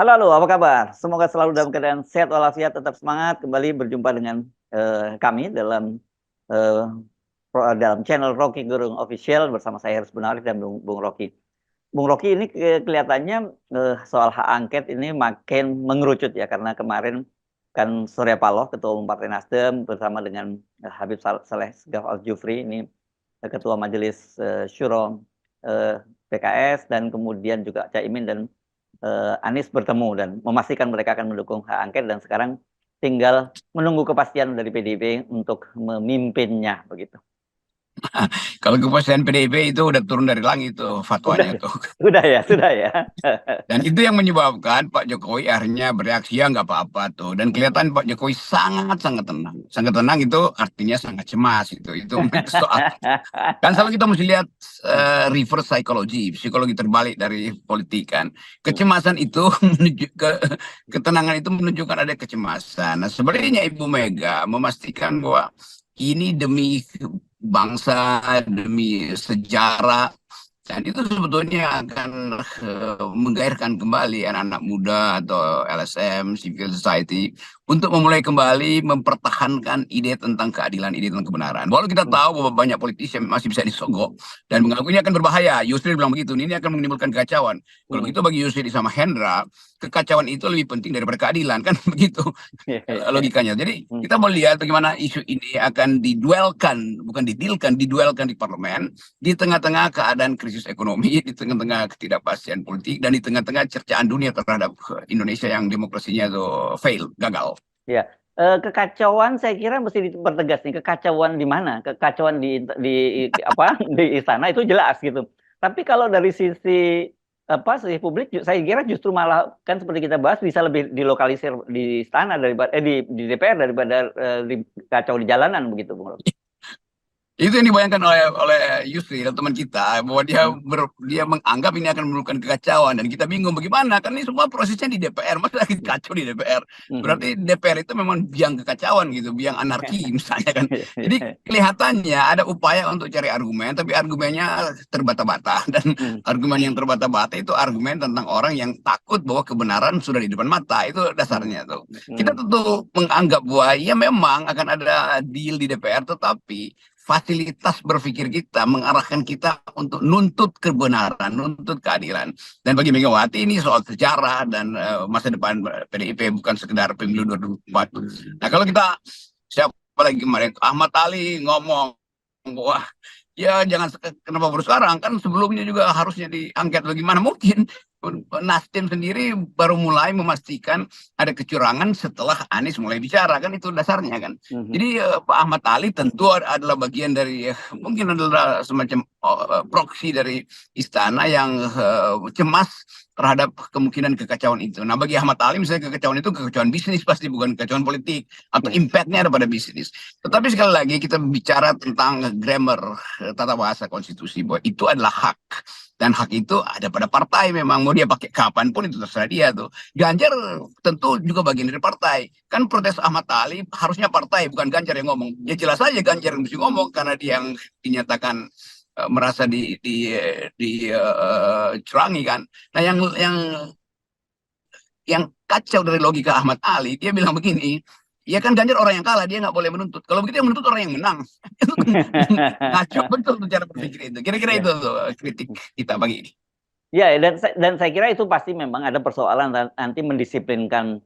Halo, halo, apa kabar? Semoga selalu dalam keadaan sehat walafiat, tetap semangat. Kembali berjumpa dengan kami eh, dalam channel Rocky Gerung Official bersama saya Heru Gunawan dan Bung Rocky. Bung Rocky ini kelihatannya soal hak angket ini makin mengerucut ya karena kemarin kan Surya Paloh, Ketua Umum Partai Nasdem bersama dengan Habib Saleh Segaf Al Jufri ini Ketua Majelis Syuro PKS dan kemudian juga Caimin dan Anies bertemu dan memastikan mereka akan mendukung hak angket dan sekarang tinggal menunggu kepastian dari PDIP untuk memimpinnya begitu. Kalau kepuasan PDIP itu udah turun dari langit tuh Sudah, fatwanya tuh. sudah ya. Dan itu yang menyebabkan Pak Jokowi akhirnya bereaksi ya nggak apa-apa tuh. Dan kelihatan Pak Jokowi sangat-sangat tenang. Sangat tenang itu artinya sangat cemas itu. Itu soal. Kan selalu kita mesti lihat reverse psychology, psikologi terbalik dari politik kan. Kecemasan itu menuju ketenangan itu menunjukkan ada kecemasan. Nah, sebenarnya Ibu Mega memastikan bahwa ini demi bangsa, demi sejarah, dan itu sebetulnya akan menggairahkan kembali anak-anak muda atau LSM, civil society, untuk memulai kembali mempertahankan ide tentang keadilan, ide tentang kebenaran. Walau kita tahu bahwa banyak politisi masih bisa disogok dan mengaku ini akan berbahaya. Yusril bilang begitu, ini akan menimbulkan kekacauan. Kalau begitu bagi Yusril sama Hendra, kekacauan itu lebih penting daripada keadilan, kan begitu logikanya. Jadi kita mau lihat bagaimana isu ini akan diduelkan, bukan didilkan, diduelkan di parlemen, di tengah-tengah keadaan krisis ekonomi, di tengah-tengah ketidakpastian politik, dan di tengah-tengah cercaan dunia terhadap Indonesia yang demokrasinya itu fail, gagal. Ya, kekacauan saya kira mesti dipertegas nih. Kekacauan di mana? Kekacauan di apa? Di istana itu jelas gitu. Tapi kalau dari sisi apa sisi publik, saya kira justru malah kan seperti kita bahas bisa lebih dilokalisir di istana daripada di DPR daripada kacau di jalanan begitu, Bung Roky. Itu yang dibayangkan oleh Yusri dan teman kita, bahwa Hmm. dia menganggap ini akan menimbulkan kekacauan, dan kita bingung bagaimana, kan ini semua prosesnya di DPR, masa lagi kacau di DPR. Hmm. Berarti DPR itu memang biang kekacauan gitu, biang anarki misalnya kan. Jadi kelihatannya ada upaya untuk cari argumen, tapi argumennya terbata-bata, dan Hmm. argumen yang terbata-bata itu argumen tentang orang yang takut bahwa kebenaran sudah di depan mata. Itu Hmm. dasarnya tuh. Kita Hmm. tentu menganggap bahwa ya memang akan ada deal di DPR, tetapi fasilitas berpikir kita mengarahkan kita untuk nuntut kebenaran, nuntut keadilan. Dan bagi Megawati ini soal sejarah dan masa depan PDIP, bukan sekedar pemilu 2024. Nah, kalau kita siapa lagi kemarin Ahmad Ali ngomong, wah, ya jangan kenapa baru sekarang, kan sebelumnya juga harusnya diangket. Bagaimana mungkin Nasdem sendiri baru mulai memastikan ada kecurangan setelah Anies mulai bicara, kan itu dasarnya kan. Hmm. Jadi Pak Ahmad Ali tentu adalah bagian dari mungkin adalah semacam proksi dari istana yang cemas terhadap kemungkinan kekacauan itu. Nah, bagi Ahmad Ali misalnya kekacauan itu kekacauan bisnis, pasti bukan kekacauan politik atau Hmm. impactnya ada pada bisnis. Tetapi sekali lagi kita bicara tentang grammar tata bahasa konstitusi, bahwa itu adalah hak, dan hak itu ada pada partai. Memang mau dia pakai kapan pun itu terserah dia tuh. Ganjar tentu juga bagian dari partai, kan protes Ahmad Ali harusnya partai bukan Ganjar yang ngomong. Ya jelas saja Ganjar yang mesti ngomong karena dia yang dinyatakan merasa dicurangi kan. Nah, yang kacau dari logika Ahmad Ali, dia bilang begini, ya kan Ganjar orang yang kalah, dia nggak boleh menuntut. Kalau begitu yang menuntut orang yang menang. Itu kan ngaco betul tuh cara berpikir itu. Kira-kira Ya. itu tuh kritik kita bagi ini. Ya, dan saya kira itu pasti memang ada persoalan nanti mendisiplinkan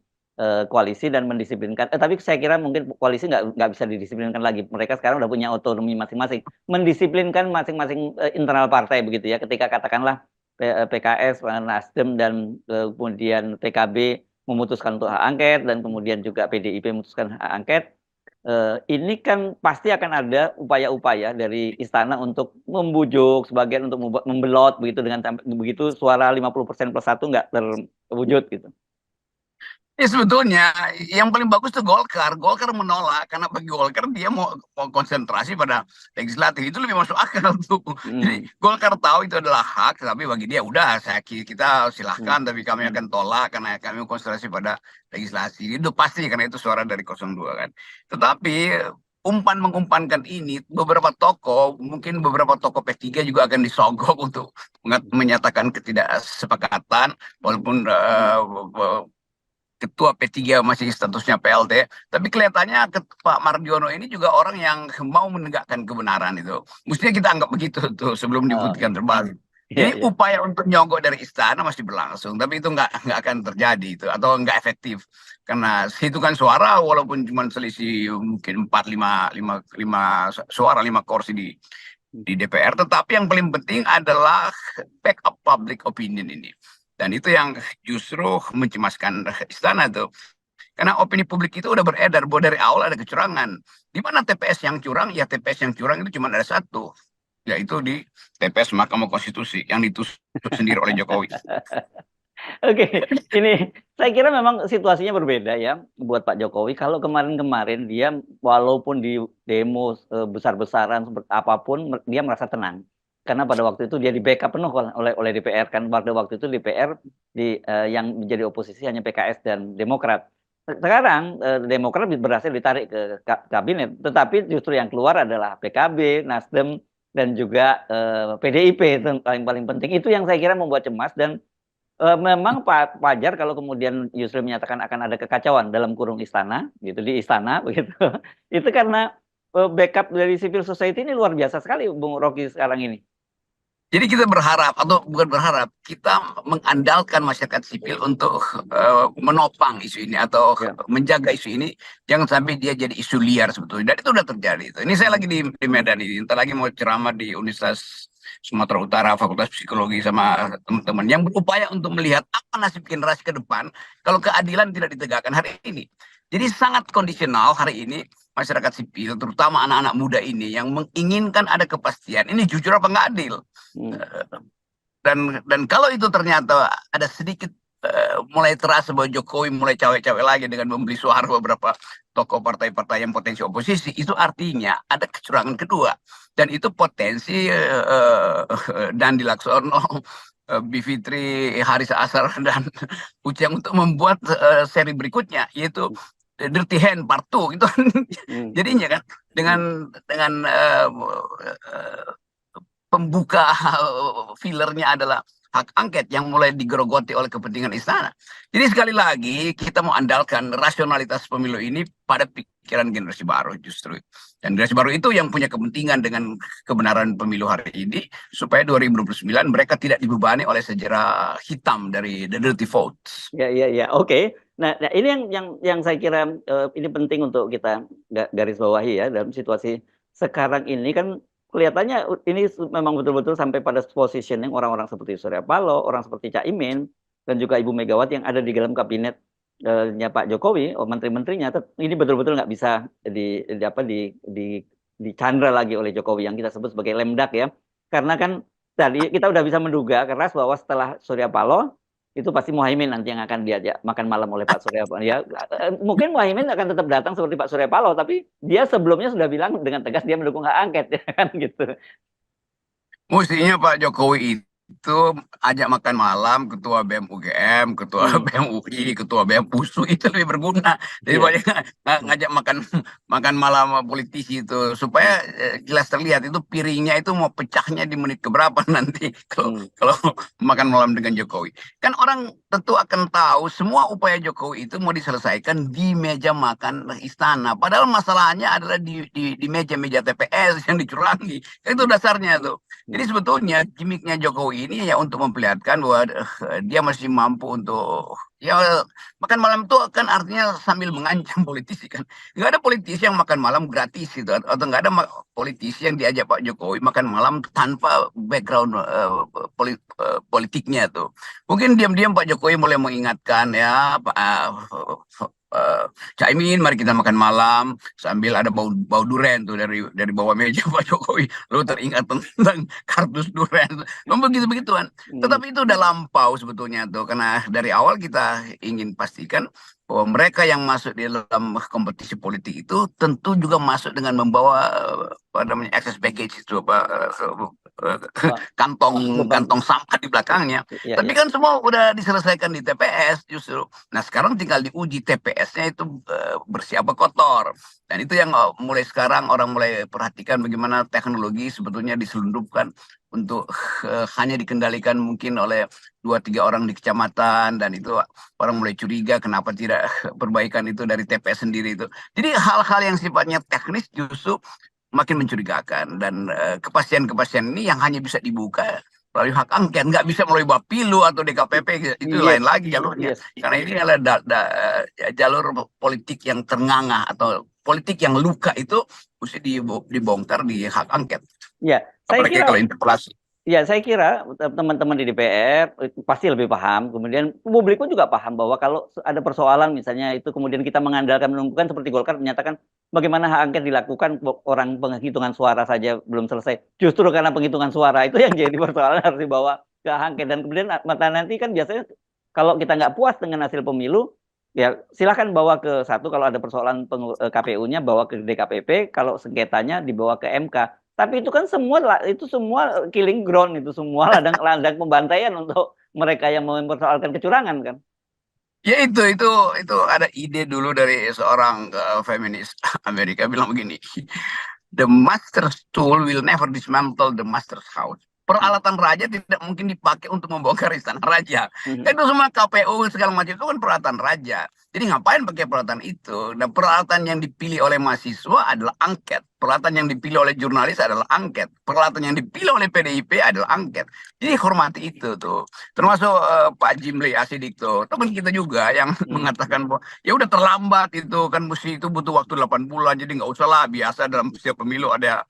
koalisi dan mendisiplinkan. Tapi saya kira mungkin koalisi nggak bisa didisiplinkan lagi. Mereka sekarang udah punya otonomi masing-masing. Mendisiplinkan masing-masing internal partai begitu ya. Ketika katakanlah PKS, Nasdem dan kemudian PKB memutuskan untuk hak angket dan kemudian juga PDIP memutuskan hak angket. Ini kan pasti akan ada upaya-upaya dari istana untuk membujuk sebagian untuk membelot begitu dengan begitu suara 50% plus satu nggak terwujud gitu. Ya sebetulnya yang paling bagus tuh Golkar. Golkar menolak karena bagi Golkar dia mau konsentrasi pada legislatif, itu lebih masuk akal tuh. Hmm. Jadi Golkar tahu itu adalah hak, tapi bagi dia udah kita Hmm. silahkan, tapi kami akan tolak karena kami konsentrasi pada legislasi. Itu pasti karena itu suara dari 02 kan. Tetapi mengumpankan ini, mungkin beberapa tokoh P3 juga akan disogok untuk menyatakan ketidaksepakatan, walaupun ketua P3 masih statusnya PLT, tapi kelihatannya Pak Mardiono ini juga orang yang mau menegakkan kebenaran itu. Mestinya kita anggap begitu tuh sebelum Oh, dibuktikan terbalik. iya, Jadi iya. upaya untuk nyogok dari istana masih berlangsung, tapi itu nggak akan terjadi itu atau nggak efektif karena hitungan suara walaupun cuma selisih mungkin 4 5 suara 5 kursi di DPR, tetapi yang paling penting adalah backup public opinion ini. Dan itu yang justru mencemaskan istana tuh. Karena opini publik itu udah beredar bahwa dari awal ada kecurangan. Di mana TPS yang curang? Ya TPS yang curang itu cuma ada satu, yaitu di TPS Mahkamah Konstitusi yang ditusuk sendiri oleh Jokowi. Oke, ini saya kira memang situasinya berbeda ya buat Pak Jokowi. Kalau kemarin-kemarin dia walaupun di demo besar-besaran seperti apapun dia merasa tenang. Karena pada waktu itu dia di backup penuh oleh DPR kan. Pada waktu itu DPR yang menjadi oposisi hanya PKS dan Demokrat. Sekarang Demokrat berhasil ditarik ke kabinet, tetapi justru yang keluar adalah PKB, Nasdem dan juga PDIP itu paling penting. Itu yang saya kira membuat cemas dan memang wajar kalau kemudian Yusril menyatakan akan ada kekacauan dalam kurung istana, gitu di istana begitu. Itu karena backup dari civil society ini luar biasa sekali, Bung Rocky sekarang ini. Jadi kita berharap, atau bukan berharap, kita mengandalkan masyarakat sipil untuk menopang isu ini atau Ya. menjaga isu ini, jangan sampai dia jadi isu liar sebetulnya. Dan itu udah terjadi. Ini saya lagi di Medan ini, entar lagi mau ceramah di Universitas Sumatera Utara, Fakultas Psikologi sama teman-teman yang berupaya untuk melihat apa nasib generasi ke depan kalau keadilan tidak ditegakkan hari ini. Jadi sangat kondisional hari ini masyarakat sipil, terutama anak-anak muda ini yang menginginkan ada kepastian. Ini jujur apa nggak adil? Hmm. Dan kalau itu ternyata ada sedikit mulai terasa bahwa Jokowi mulai cawe-cawe lagi dengan membeli suara beberapa tokoh partai-partai yang potensi oposisi, itu artinya ada kecurangan kedua. Dan itu potensi Dandi Laksono, Bivitri, Haris Azhar, dan Uceng untuk membuat seri berikutnya, yaitu Dirty Hand Part 2 gitu. Jadinya kan dengan pembuka fillernya adalah hak angket yang mulai digerogoti oleh kepentingan istana. Jadi sekali lagi kita mau andalkan rasionalitas pemilu ini pada pikiran generasi baru justru. Dan generasi baru itu yang punya kepentingan dengan kebenaran pemilu hari ini supaya 2029 mereka tidak dibebani oleh sejarah hitam dari the dirty votes. Ya, oke. Nah, ini yang saya kira ini penting untuk kita garis bawahi ya dalam situasi sekarang ini kan kelihatannya ini memang betul-betul sampai pada positioning orang-orang seperti Surya Paloh, orang seperti Cak Imin dan juga Ibu Megawati yang ada di dalam kabinetnya Pak Jokowi, menteri-menterinya ini betul-betul nggak bisa dicandra lagi oleh Jokowi yang kita sebut sebagai lemdak ya. Karena kan tadi kita udah bisa menduga keras bahwa setelah Surya Paloh itu pasti Muhaimin nanti yang akan diajak makan malam oleh Pak Surya Paloh. Ya, mungkin Muhaimin akan tetap datang seperti Pak Surya Paloh, tapi dia sebelumnya sudah bilang dengan tegas dia mendukung hak angket, ya kan gitu. Mestinya Pak Jokowi itu ajak makan malam ketua BEM UGM, ketua BEM UI, ketua BEM USU, itu lebih berguna daripada ngajak makan malam politisi itu, supaya jelas terlihat itu piringnya itu mau pecahnya di menit keberapa nanti kalau makan malam dengan Jokowi. Kan orang tentu akan tahu semua upaya Jokowi itu mau diselesaikan di meja makan istana, padahal masalahnya adalah di meja-meja TPS yang dicurangi. Itu dasarnya tuh. Jadi sebetulnya gimmicknya Jokowi ini ya untuk memperlihatkan bahwa dia masih mampu untuk ya makan malam itu kan artinya sambil mengancam politisi kan. Nggak ada politisi yang makan malam gratis gitu, atau nggak ada politisi yang diajak Pak Jokowi makan malam tanpa background politiknya tuh. Mungkin diam-diam Pak Jokowi mulai mengingatkan ya Pak Caimin, mari kita makan malam sambil ada bau durian tuh dari bawah meja Pak Jokowi. Lalu teringat tentang kardus durian, begitu begituan. Tetapi itu udah lampau sebetulnya tuh, karena dari awal kita ingin pastikan bahwa mereka yang masuk di dalam kompetisi politik itu tentu juga masuk dengan membawa apa namanya access package itu kantong sampah di belakangnya. Tapi kan semua udah diselesaikan di TPS justru. Nah sekarang tinggal diuji TPS TPS-nya itu bersih apa kotor. Dan itu yang mulai sekarang orang mulai perhatikan bagaimana teknologi sebetulnya diselundupkan untuk hanya dikendalikan mungkin oleh 2-3 orang di kecamatan, dan itu orang mulai curiga kenapa tidak perbaikan itu dari TPS sendiri itu. Jadi hal-hal yang sifatnya teknis justru makin mencurigakan, dan kepastian-kepastian ini yang hanya bisa dibuka melalui hak angket, nggak bisa melalui Bapilu atau DKPP, itu lain lagi jalurnya. Karena ini adalah jalur politik yang ternganga atau politik yang luka, itu mesti dibongkar di hak angket. Ya, saya Apalagi kira kalau interpelasi. Ya, saya kira teman-teman di DPR itu pasti lebih paham. Kemudian publik pun juga paham bahwa kalau ada persoalan misalnya itu kemudian kita mengandalkan menumpukan seperti Golkar menyatakan bagaimana hak angket dilakukan orang penghitungan suara saja belum selesai. Justru karena penghitungan suara itu yang jadi persoalan harus dibawa ke hak angket. Dan kemudian nanti kan biasanya kalau kita nggak puas dengan hasil pemilu, ya silakan bawa ke satu, kalau ada persoalan KPU-nya bawa ke DKPP, kalau sengketanya dibawa ke MK. Tapi itu kan semua killing ground, itu semua ladang pembantaian untuk mereka yang mempersoalkan kecurangan kan. Ya itu ada ide dulu dari seorang feminis Amerika bilang begini, the master's tool will never dismantle the master's house. Peralatan raja tidak mungkin dipakai untuk membongkar istana raja. Kan itu semua KPU segala macam itu kan peralatan raja. Jadi ngapain pakai peralatan itu? Dan peralatan yang dipilih oleh mahasiswa adalah angket. Peralatan yang dipilih oleh jurnalis adalah angket. Peralatan yang dipilih oleh PDIP adalah angket. Jadi hormati itu tuh. Termasuk Pak Jimli Asidik tuh, teman kita juga yang mengatakan bahwa ya udah terlambat itu kan, mesti itu butuh waktu 8 bulan. Jadi nggak usah lah, biasa dalam setiap pemilu ada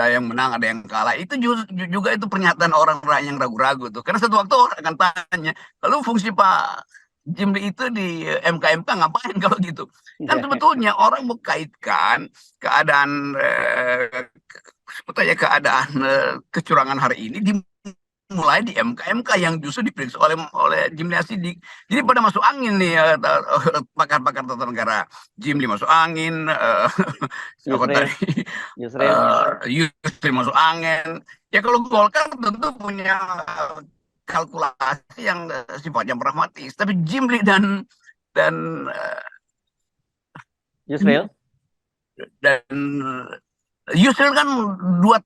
yang menang, ada yang kalah. Itu juga itu pernyataan orang yang ragu-ragu tuh. Karena satu waktu orang akan tanya, lalu fungsi Pak Jimli itu di MK ngapain kalau gitu? Kan sebetulnya orang mau kaitkan keadaan sebetulnya keadaan kecurangan hari ini dimulai di MK yang justru diperiksa oleh Jimli Asidik. Jadi pada masuk angin nih pakar-pakar tata negara. Jimli masuk angin, siapa tadi? Yusril masuk angin. Ya kalau Golkar tentu punya kalkulasi yang sifatnya pragmatis, tapi Jimli dan Yusril kan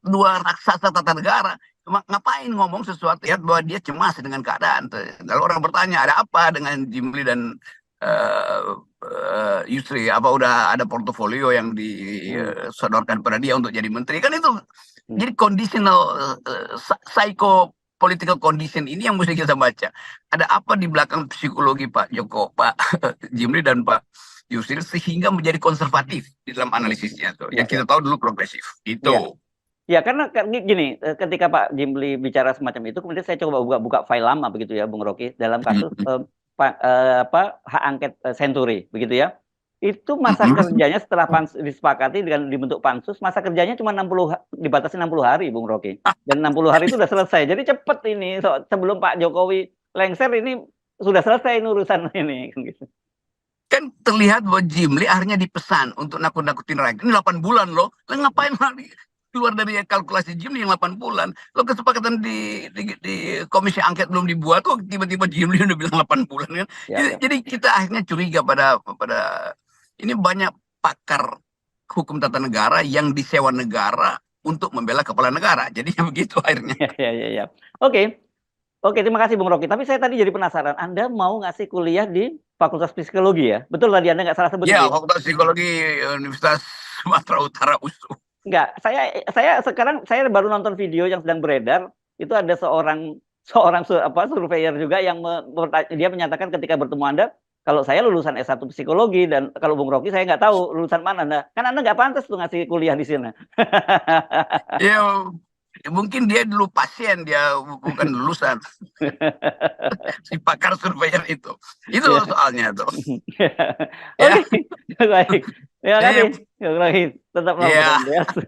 dua raksasa tata negara. Ngapain ngomong sesuatu ya bahwa dia cemas dengan keadaan. Lalu orang bertanya, ada apa dengan Jimli dan Yusri? Apa udah ada portofolio yang disodorkan pada dia untuk jadi menteri? Kan itu jadi conditional political condition ini yang mesti kita baca. Ada apa di belakang psikologi Pak Jimli dan Pak Yusril sehingga menjadi konservatif di dalam analisisnya tuh. Yang kita tahu dulu progresif. Itu. Ya, karena gini, ketika Pak Jimli bicara semacam itu, kemudian saya coba buka file lama begitu ya, Bung Rocky, dalam kasus hak angket Senturi, begitu ya. Itu masa kerjanya setelah disepakati dengan dibentuk pansus, masa kerjanya cuma dibatasi 60 hari, Bung Rocky. Dan 60 hari itu sudah selesai. Jadi cepet ini, sebelum Pak Jokowi lengser ini sudah selesai urusan ini. Kan terlihat bahwa Jimli akhirnya dipesan untuk nakut-nakutin rakyat. Ini 8 bulan loh. Lah ngapain lagi? Keluar dari kalkulasi Jimli yang 8 bulan. Lo kesepakatan di komisi angket belum dibuat tuh, tiba-tiba Jimli udah bilang 8 bulan kan. Jadi kita akhirnya curiga pada ini banyak pakar hukum tata negara yang disewa negara untuk membela kepala negara. Jadinya begitu akhirnya. Ya. Oke, terima kasih Bung Rocky. Tapi saya tadi jadi penasaran, Anda mau ngasih kuliah di Fakultas Psikologi ya? Betul tadi Anda nggak salah sebut? Ya, Fakultas Psikologi Universitas Sumatera Utara USU. Enggak, saya sekarang baru nonton video yang sedang beredar. Itu ada seorang surveyor juga yang dia menyatakan ketika bertemu Anda, kalau saya lulusan S1 psikologi, dan kalau Bung Rocky saya nggak tahu lulusan mana. Kan Anda nggak pantas tuh ngasih kuliah di sini. Ya, mungkin dia dulu pasien, dia bukan lulusan. Si pakar surveyor itu soalnya tuh. Oke, baik. Terima kasih. Tetap melakukan